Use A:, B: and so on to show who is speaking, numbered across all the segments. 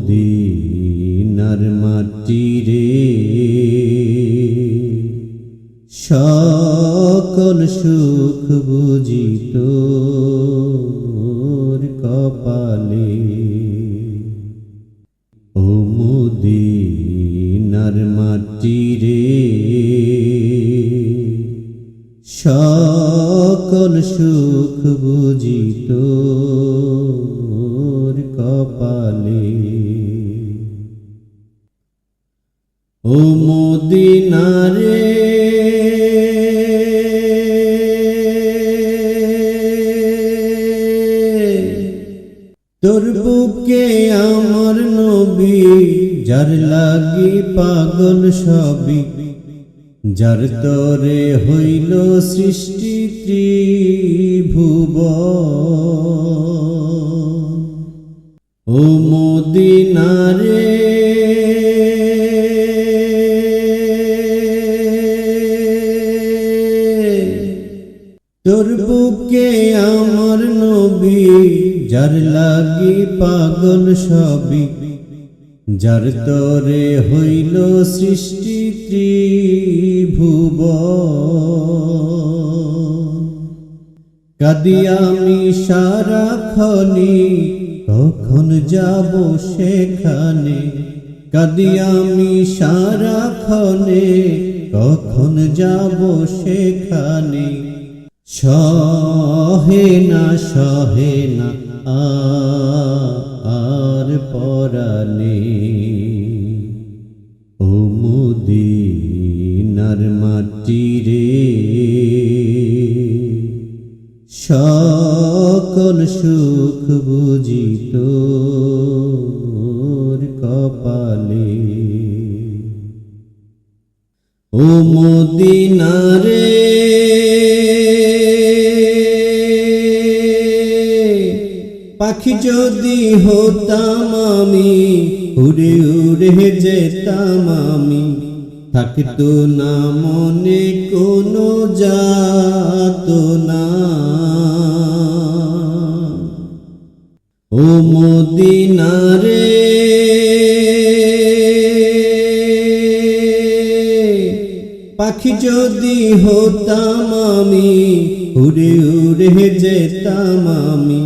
A: মদিনার মাটি রে সকল সুখ বুঝি তোর কপালে। ও মদিনার মাটি রে সকল সুখ বুঝি তোর কপালে। ও মদিনা রে তোর বুকে আমার নবী, যার লাগি পাগল সবই, যার তরে হইল সৃষ্টি ত্রিভুবন। ও মদিনা রে তোর বুকে আমার নবী, যার লাগি পাগল সবই, যার তরে হইল সৃষ্টি ত্রিভুবন। কাঁদি আমি সারাক্ষণে, কখন যাব সেখানে। কাঁদি আমি সারাক্ষণে, কখন যাব সেখানে। সহে না আর পরানে। ও মদিনার মাটি রে সকল সুখ বুঝি তোর কপালে। ও মদিনা রে পাখি যদি হতাম আমি, উড়ে উড়ে যেতাম আমি। থাকতো না মনে কোনো যাতনা। ও মদিনা রে পাখি যদি হতাম আমি, উড়ে উড়ে যেতাম আমি।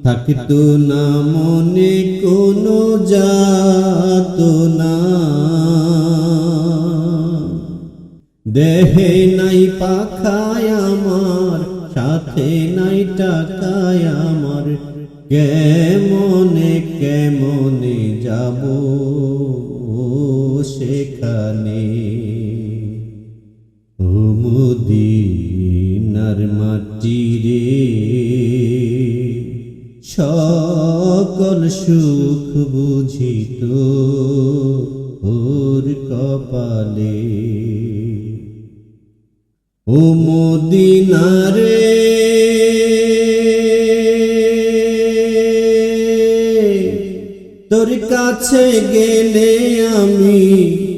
A: থাকতো না মনে কোনো যাতনা। দেহে নাই পাখায় আমার, সাথে নাই টাকায় আমার। কেমনে যাব সেখানে। ও মদিনার মাটি রে সকল সুখ বুঝি তোর কপালে। ও মদিনা রে তোর কাছে গেলে আমি,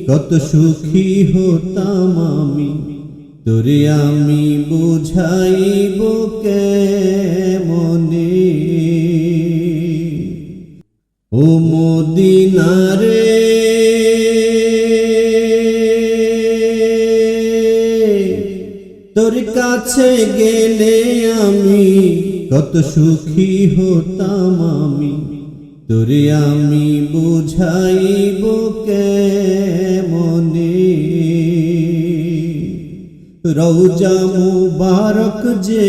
A: কত সুখী হতাম আমি। তোরে আমি বুঝাইব কেমনে। ও মদিনা রে তোর কাছে গেলে আমি, কত সুখী হতাম আমি। তোরে আমি বুঝাইব কেমনে। রওজা মুবারক যে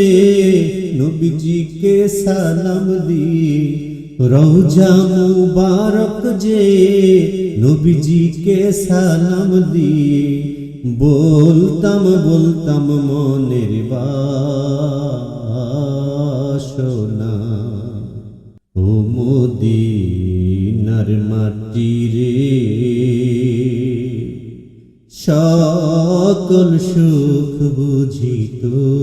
A: নবীজিকে সালাম দিয়ে। রওজা মুবারক যে নবীজিকে সালাম দিয়ে। বলতাম মনের বাসনা। ও মদিনার মাটি রে সকল সুখ বুঝি তোর